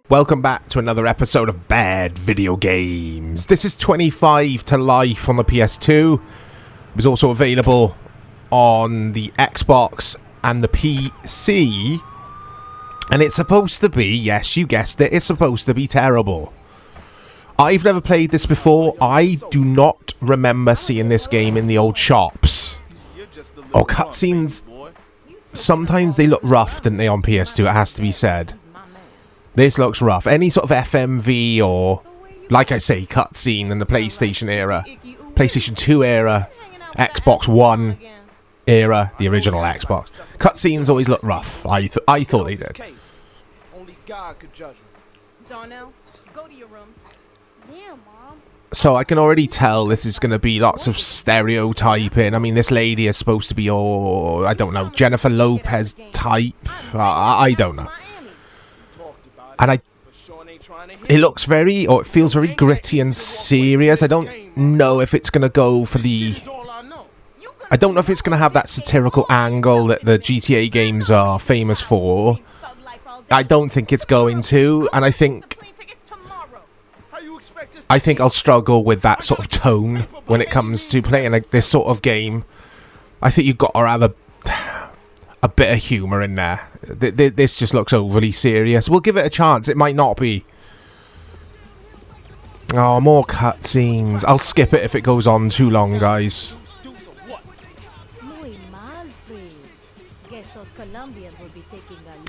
Welcome back to another episode of Bad Video Games. This is 25 to Life on the PS2. It was also available on the Xbox and the PC. And it's supposed to be, yes, you guessed it, it's supposed to be terrible. I've never played this before. I do not remember seeing this game in the old shops. Or cutscenes. Sometimes they look rough, don't they, on PS2, it has to be said. This looks rough. Any sort of FMV or, like I say, cutscene in the PlayStation era, PlayStation 2 era, Xbox One era, the original Xbox. Cutscenes always look rough. I thought they did. So I can already tell this is going to be lots of stereotyping. I mean, this lady is supposed to be, I don't know, Jennifer Lopez type. I don't know. And it looks very, or it feels very gritty and serious. I don't know if it's going to go for I don't know if it's going to have that satirical angle that the GTA games are famous for. I don't think it's going to, and I think I'll struggle with that sort of tone when it comes to playing like this sort of game. I think you've got to have a bit of humour in there. This just looks overly serious. We'll give it a chance. It might not be. Oh, more cutscenes. I'll skip it if it goes on too long, guys.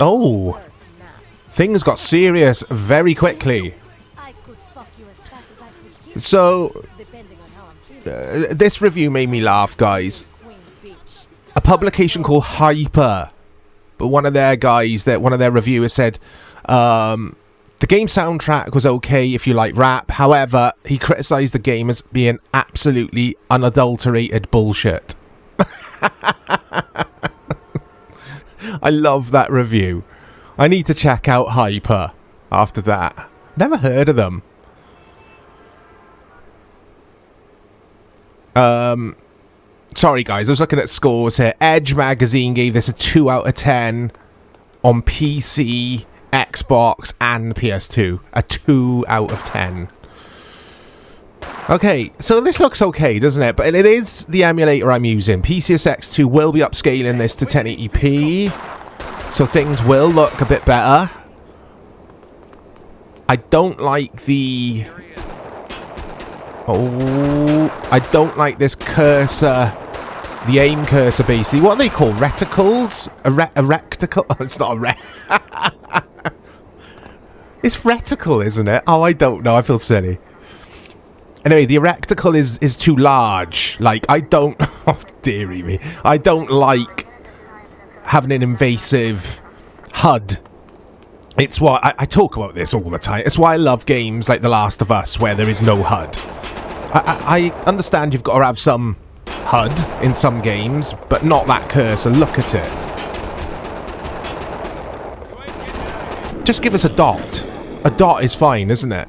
Oh, things got serious very quickly. So, this review made me laugh, guys. A publication called Hyper, but one of their reviewers said the game soundtrack was okay if you like rap. However, he criticised the game as being absolutely unadulterated bullshit. I love that review. I need to check out Hyper after that. Never heard of them. Sorry guys, I was looking at scores here. Edge magazine gave this a 2 out of 10 on PC, Xbox and PS2. A 2 out of 10. Okay, so this looks okay, doesn't it? But it is the emulator I'm using. PCSX2 will be upscaling this to 1080p, so things will look a bit better. I don't like the... I don't like this cursor, the aim cursor basically. What are they called? Reticles? A reticle? Oh, it's not a It's reticle, isn't it? Oh, I don't know. I feel silly. Anyway, the reticle is too large. Like, I don't... Oh, dearie me. I don't like having an invasive HUD. It's why... I talk about this all the time. It's why I love games like The Last of Us, where there is no HUD. I understand you've got to have some HUD in some games, but not that cursor. Look at it. Just give us a dot. A dot is fine, isn't it?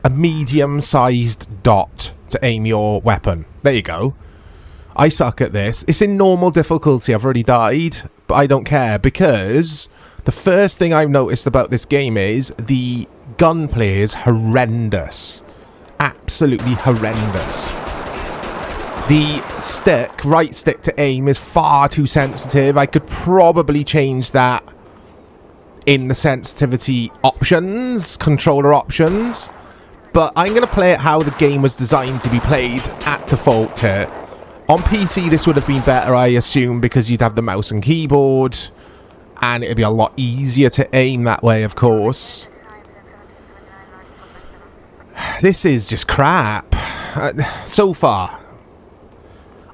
A medium-sized dot to aim your weapon. There you go. I suck at this. It's in normal difficulty. I've already died, but I don't care, because the first thing I've noticed about this game is the gunplay is horrendous. Absolutely horrendous. The right stick to aim is far too sensitive. I could probably change that in the sensitivity options, controller options, but I'm going to play it how the game was designed to be played at default here. On PC this would have been better, I assume, because you'd have the mouse and keyboard, and it'd be a lot easier to aim that way, of course. This is just crap. So far.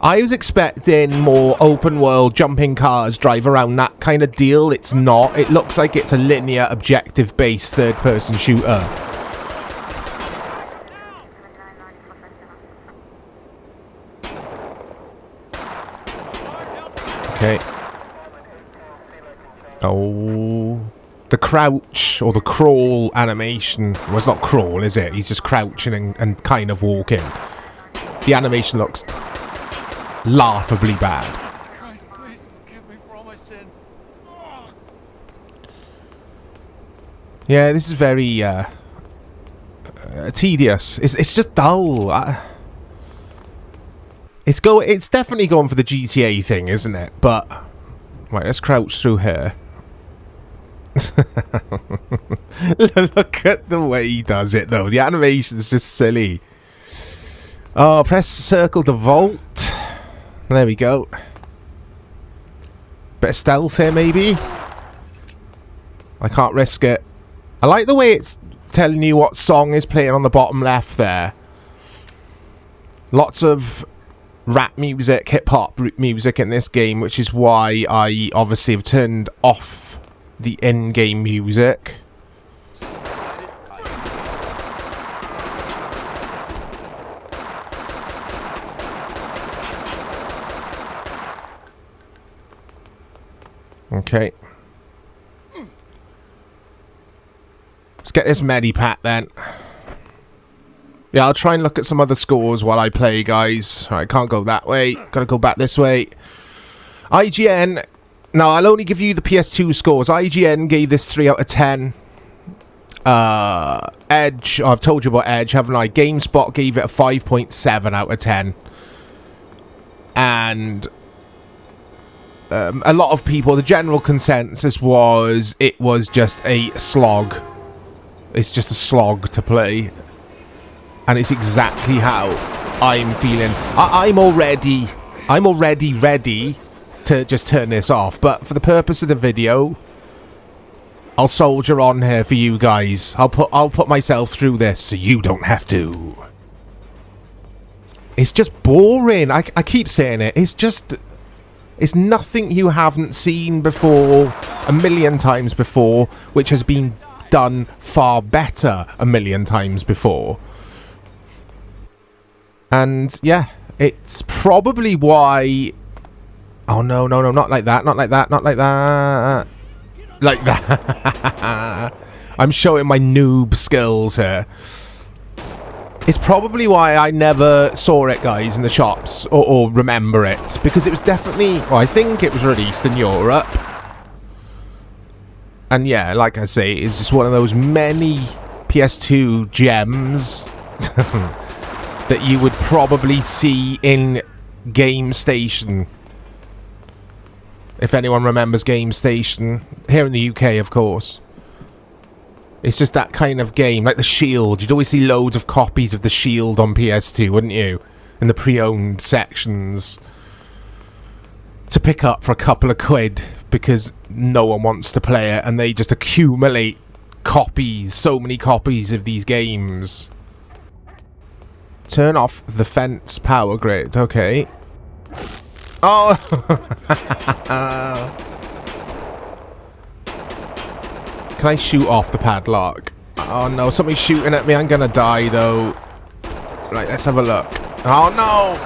I was expecting more open world, jumping cars, drive around, that kind of deal. It's not. It looks like it's a linear, objective-based third-person shooter. Okay. Oh... The crouch, or the crawl animation... Well, it's not crawl, is it? He's just crouching and kind of walking. The animation looks laughably bad. Jesus Christ, please forgive me for all my sins. Yeah, this is very tedious. It's just dull. It's definitely going for the GTA thing, isn't it? But right, let's crouch through here. Look at the way he does it, though. The animation's just silly. Oh, press circle to vault. There we go. Bit of stealth here, maybe. I can't risk it. I like the way it's telling you what song is playing on the bottom left there. Lots of rap music, hip-hop music in this game, which is why I obviously have turned off the in-game music. Okay. Let's get this medipack then. Yeah, I'll try and look at some other scores while I play, guys. Alright, can't go that way. Gotta go back this way. IGN. Now, I'll only give you the PS2 scores. IGN gave this 3 out of 10. Edge. Oh, I've told you about Edge, haven't I? GameSpot gave it a 5.7 out of 10. And a lot of people, the general consensus was it was just a slog. It's just a slog to play. And it's exactly how I'm feeling. I'm already ready to just turn this off. But for the purpose of the video, I'll soldier on here for you guys. I'll put myself through this so you don't have to. It's just boring. I keep saying it. It's nothing you haven't seen before, a million times before, which has been done far better a million times before. And yeah, it's probably why... Oh no, no, no, not like that, not like that, not like that. Like that. I'm showing my noob skills here. It's probably why I never saw it, guys, in the shops, or remember it. Because it was definitely... Well, I think it was released in Europe. And yeah, like I say, it's just one of those many PS2 gems that you would probably see in Game Station. If anyone remembers Game Station. Here in the UK, of course. It's just that kind of game, like the Shield. You'd always see loads of copies of the Shield on PS2, wouldn't you? In the pre-owned sections. To pick up for a couple of quid, because no one wants to play it, and they just accumulate copies, so many copies of these games. Turn off the fence power grid, okay. Oh! Can I shoot off the padlock? Oh no, somebody's shooting at me. I'm gonna die though. Right, let's have a look. Oh no!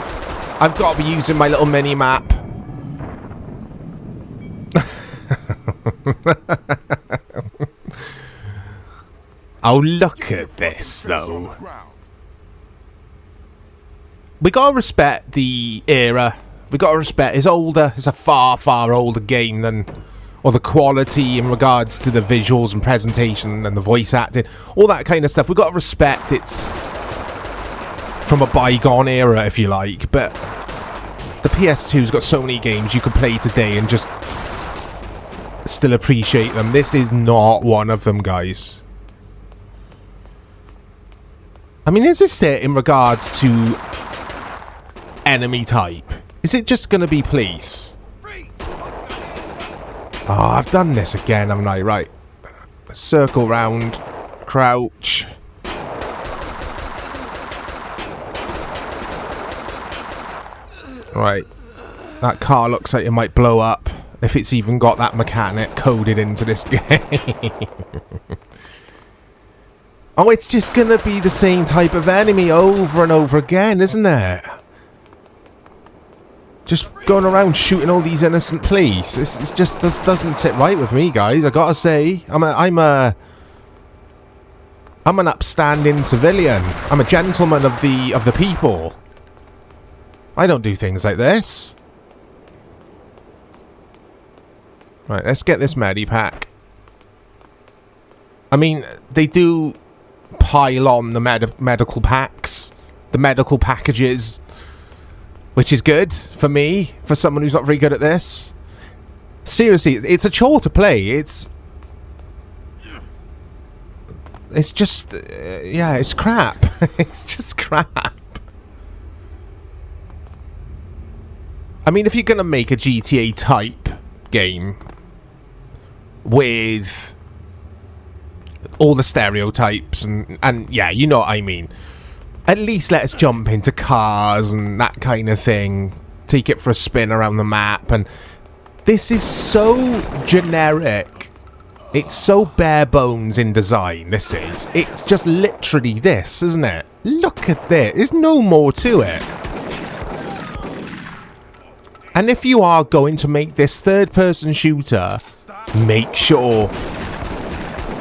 I've got to be using my little mini-map. Oh, look at this though. We gotta respect the era. We gotta respect... It's older. It's a far, far older game than... Or the quality in regards to the visuals and presentation and the voice acting. All that kind of stuff. We've got to respect it's from a bygone era, if you like. But the PS2's got so many games you can play today and just still appreciate them. This is not one of them, guys. I mean, is this it in regards to enemy type? Is it just going to be police? Oh, I've done this again, haven't I? Right. Circle round. Crouch. Right. That car looks like it might blow up. If it's even got that mechanic coded into this game. Oh, it's just gonna be the same type of enemy over and over again, isn't it? Just going around shooting all these innocent police. This doesn't sit right with me, guys. I gotta say, I'm an upstanding civilian. I'm a gentleman of the people. I don't do things like this. Right, let's get this medipack. I mean, they do pile on the medical packs, the medical packages, which is good for me, for someone who's not very good at this. Seriously, it's a chore to play. It's just, yeah, it's crap. It's just crap. I mean, if you're going to make a GTA type game with all the stereotypes and yeah, you know what I mean. At least let us jump into cars and that kind of thing. Take it for a spin around the map. And this is so generic. It's so bare bones in design, this is. It's just literally this, isn't it? Look at this. There's no more to it. And if you are going to make this third-person shooter, make sure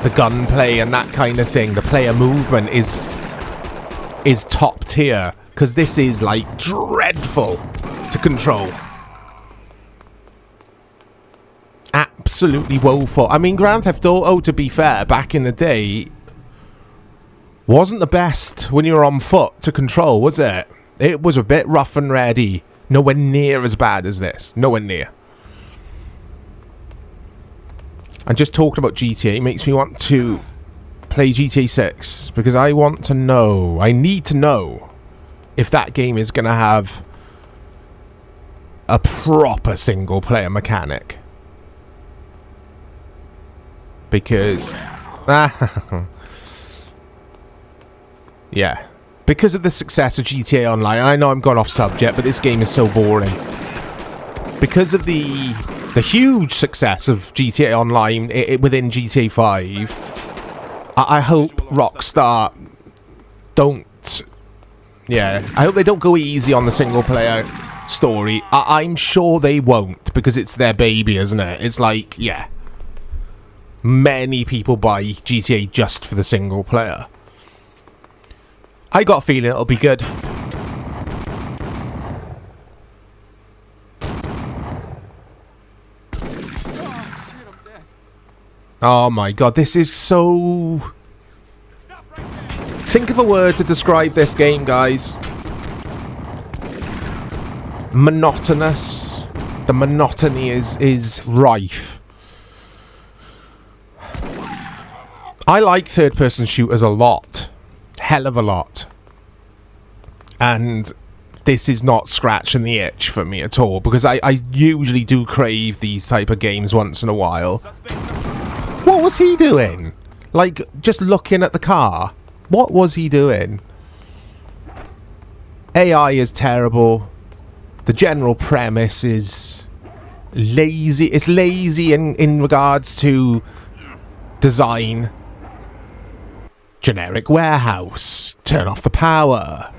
the gunplay and that kind of thing, the player movement is top tier, because this is like dreadful to control. Absolutely woeful. I mean, Grand Theft Auto, to be fair, back in the day, wasn't the best when you were on foot to control, was it? It was a bit rough and ready. Nowhere near as bad as this. Nowhere near. And just talking about GTA makes me want to play GTA 6, because I want to know, I need to know if that game is going to have a proper single player mechanic. Because yeah, because of the success of GTA Online, I know I'm gone off subject, but this game is so boring. Because of the huge success of GTA Online within GTA 5, I hope Rockstar don't... Yeah, I hope they don't go easy on the single player story. I'm sure they won't, because it's their baby, isn't it? It's like, yeah. Many people buy GTA just for the single player. I got a feeling it'll be good. Oh my god, this is so... Think of a word to describe this game, guys. Monotonous. The monotony is rife. I like third-person shooters a lot. Hell of a lot. And this is not scratching the itch for me at all, because I usually do crave these type of games once in a while. What was he doing? Like, just looking at the car? What was he doing? AI is terrible. The general premise is lazy. It's lazy in regards to design. Generic warehouse. Turn off the power.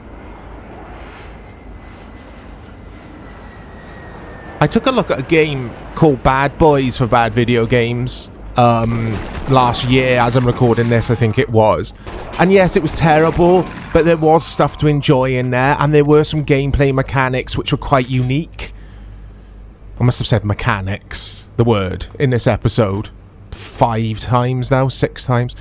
I took a look at a game called Bad Boys for Bad Video Games last year, as I'm recording this, I think it was. And yes, it was terrible, but there was stuff to enjoy in there, and there were some gameplay mechanics which were quite unique. I must have said mechanics, the word, in this episode 5 times now, 6 times.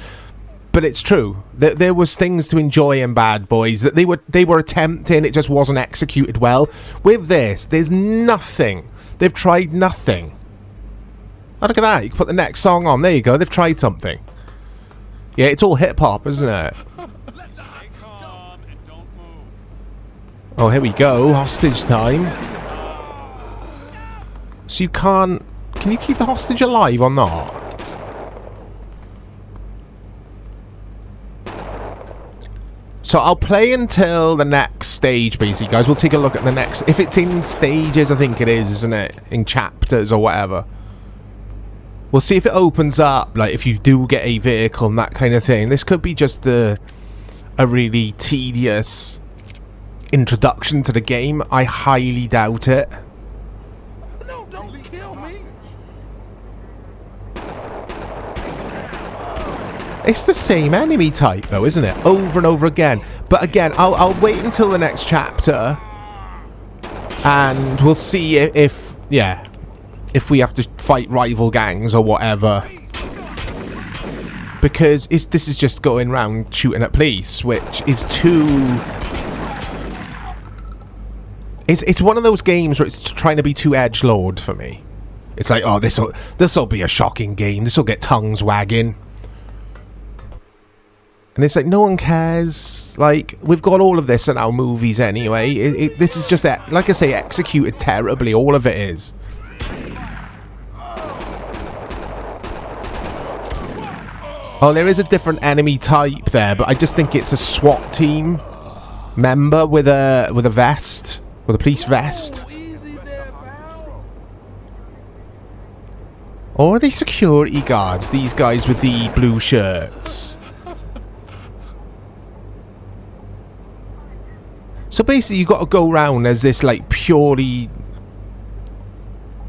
But it's true. There was things to enjoy in Bad Boys that they were attempting, it just wasn't executed well. With this, there's nothing. They've tried nothing. Oh, look at that. You can put the next song on. There you go. They've tried something. Yeah, it's all hip-hop, isn't it? Oh, here we go. Hostage time. So you can't... Can you keep the hostage alive or not? So I'll play until the next stage, basically, guys. We'll take a look at the next... If it's in stages, I think it is, isn't it? In chapters or whatever. We'll see if it opens up, like, if you do get a vehicle and that kind of thing. This could be just a really tedious introduction to the game. I highly doubt it. No, don't kill me. It's the same enemy type, though, isn't it? Over and over again. But again, I'll wait until the next chapter, and we'll see if we have to fight rival gangs or whatever. because this is just going around shooting at police, which is too... It's one of those games where it's trying to be too edgelord for me. It's like, oh, this'll be a shocking game. This'll get tongues wagging. And it's like, no one cares. Like, we've got all of this in our movies anyway. This is just, like I say, executed terribly. All of it is. Oh, there is a different enemy type there, but I just think it's a SWAT team member with a vest, with a police vest. Or are they security guards, these guys with the blue shirts? So basically you got to go around as this like purely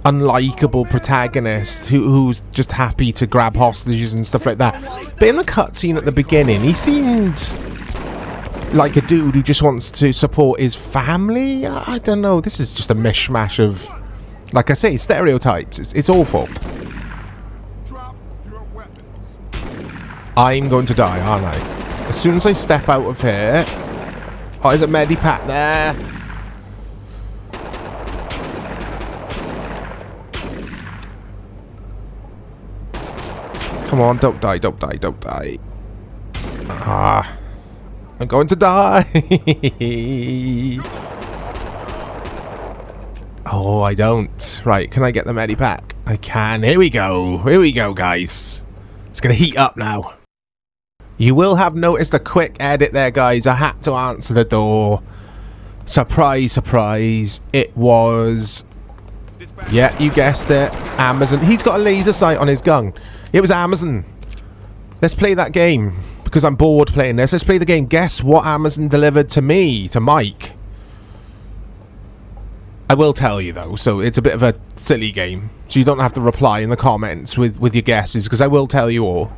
unlikable protagonist who's just happy to grab hostages and stuff like that. But in the cutscene at the beginning, he seemed like a dude who just wants to support his family. I don't know, this is just a mishmash of, like I say, stereotypes. It's awful. I'm going to die, aren't I? As soon as I step out of here... Oh, there's a medipack there. Come on, don't die, don't die, don't die. Ah, I'm going to die. Oh, I don't. Right, can I get the medipack? I can. Here we go. Here we go, guys. It's going to heat up now. You will have noticed a quick edit there, guys. I had to answer the door. Surprise, surprise. It was... Yeah, you guessed it. Amazon. He's got a laser sight on his gun. It was Amazon. Let's play that game. Because I'm bored playing this. Let's play the game. Guess what Amazon delivered to me, to Mike. I will tell you, though. So it's a bit of a silly game. So you don't have to reply in the comments with your guesses. Because I will tell you all.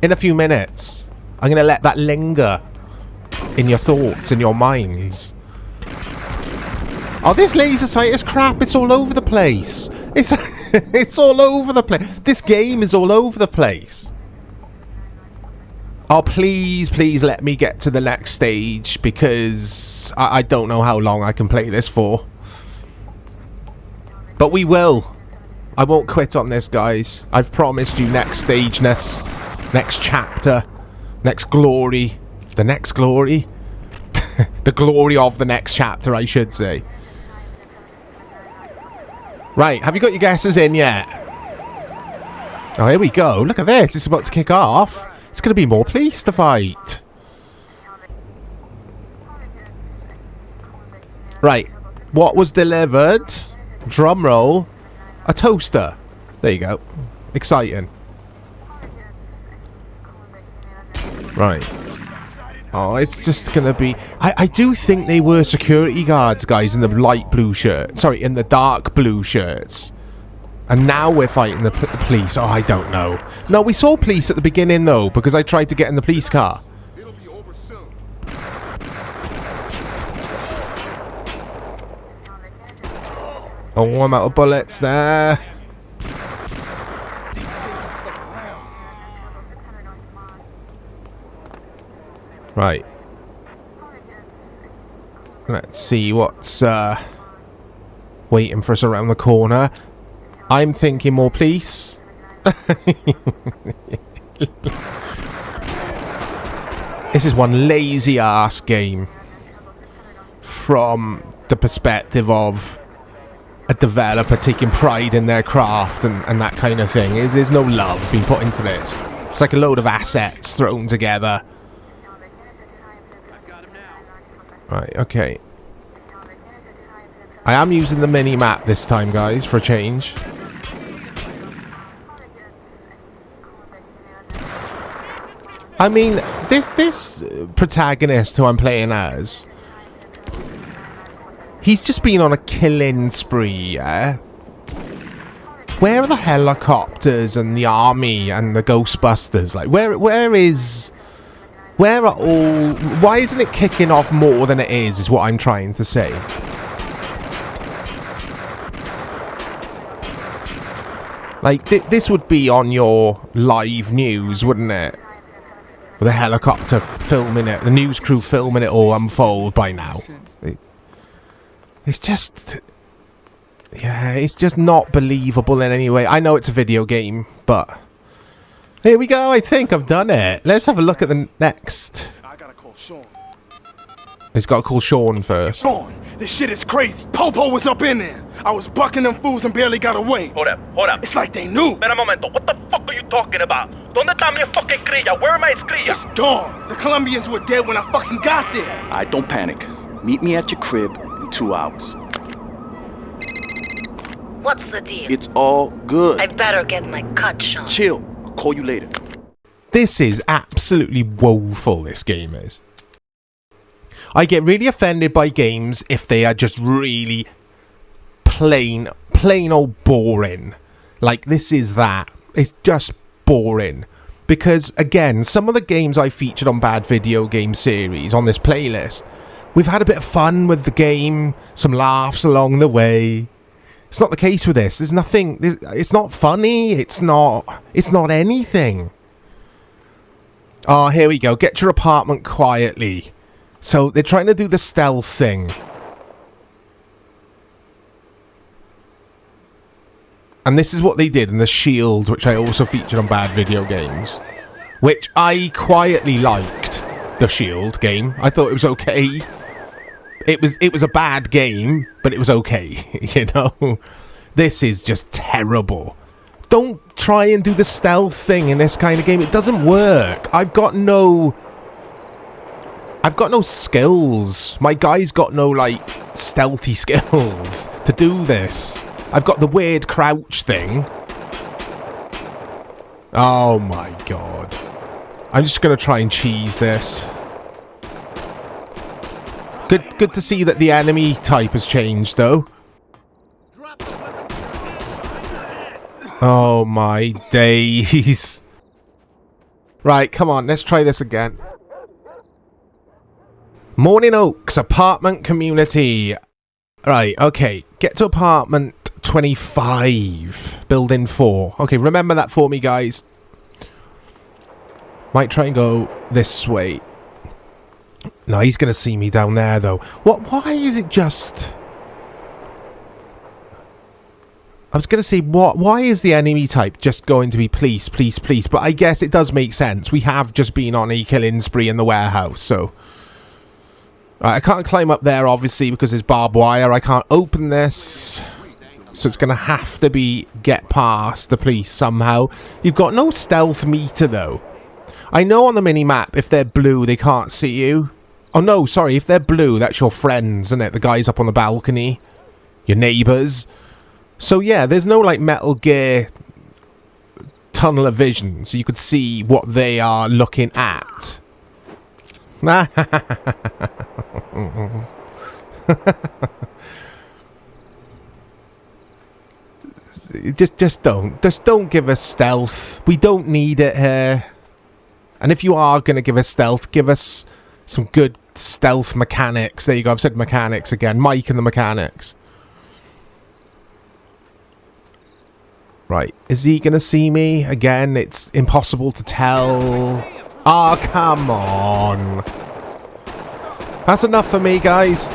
In a few minutes. I'm going to let that linger in your thoughts, in your minds. Oh, this laser sight is crap. It's all over the place. It's all over the place. This game is all over the place. Oh, please, please let me get to the next stage, because I don't know how long I can play this for. But we will. I won't quit on this, guys. I've promised you next stageness, next chapter, next glory. The next glory? The glory of the next chapter, I should say. Right, have you got your guesses in yet? Oh, here we go. Look at this. It's about to kick off. It's going to be more police to fight. Right. What was delivered? Drum roll. A toaster. There you go. Exciting. Right. Oh, it's just going to be... I do think they were security guards, guys, in the light blue shirt. Sorry, in the dark blue shirts. And now we're fighting the police. Oh, I don't know. No, we saw police at the beginning, though, because I tried to get in the police car. It'll be over soon. Oh, I'm out of bullets there. Right. Let's see what's waiting for us around the corner. I'm thinking more police. This is one lazy ass game from the perspective of a developer taking pride in their craft and that kind of thing. There's no love being put into this. It's like a load of assets thrown together. Right, okay. I am using the mini-map this time, guys, for a change. I mean, this protagonist who I'm playing as, he's just been on a killing spree, yeah? Where are the helicopters and the army and the Ghostbusters? Like, where are all... Why isn't it kicking off more than it is what I'm trying to say. Like, this would be on your live news, wouldn't it? With a helicopter filming it, the news crew filming it all unfold by now. It's just... Yeah, it's just not believable in any way. I know it's a video game, but... Here we go, I think I've done it. Let's have a look at the next. I gotta call Sean. He's got to call Sean first. Sean, this shit is crazy. Popo was up in there. I was bucking them fools and barely got away. Hold up. It's like they knew. Espera un momento. What the fuck are you talking about? ¿Dónde está mi fucking cría? Where are my crías? It's gone. The Colombians were dead when I fucking got there. Alright, don't panic. Meet me at your crib in 2 hours. What's the deal? It's all good. I better get my cut, Sean. Chill. I'll call you later. This is absolutely woeful, this game is. I get really offended by games if they are just really plain old boring. Like, this is that. It's just boring. Because, again, some of the games I featured on Bad Video Game Series on this playlist, we've had a bit of fun with the game, some laughs along the way. It's not the case with this. There's nothing... It's not funny. It's not anything. Oh, here we go. Get your apartment quietly. So, they're trying to do the stealth thing. And this is what they did in The Shield, which I also featured on Bad Video Games. Which I quietly liked, The Shield game. I thought it was okay. It was a bad game, but it was okay, you know? This is just terrible. Don't try and do the stealth thing in this kind of game. It doesn't work. I've got no skills. My guy's got no, like, stealthy skills to do this. I've got the weird crouch thing. Oh my god. I'm just going to try and cheese this. Good to see that the enemy type has changed, though. Oh my days. Right, come on, let's try this again. Morning Oaks, apartment community. Right, okay. Get to apartment 25. Building 4. Okay, remember that for me, guys. Might try and go this way. No, he's going to see me down there, though. Why is it just... I was going to say, why is the enemy type just going to be police? But I guess it does make sense. We have just been on a killing spree in the warehouse, so... Right, I can't climb up there, obviously, because there's barbed wire. I can't open this. So it's going to have to be get past the police somehow. You've got no stealth meter, though. I know on the mini-map, if they're blue, they can't see you. Oh, no, sorry. If they're blue, that's your friends, isn't it? The guys up on the balcony. Your neighbours. So, yeah, there's no, like, Metal Gear tunnel of vision. So you could see what they are looking at. Just don't give us stealth. We don't need it here. And if you are going to give us stealth, give us some good stealth mechanics. There you go, I've said mechanics again. Mike and the mechanics. Right, is he going to see me? Again, it's impossible to tell. Ah, oh, come on. That's enough for me, guys.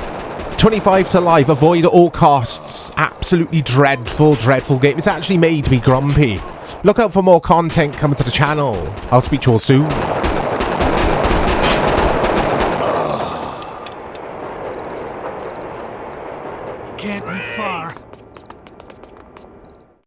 25 to life, avoid at all costs. Absolutely dreadful game. It's actually made me grumpy. Look out for more content coming to the channel. I'll speak to you all soon. Can't be far.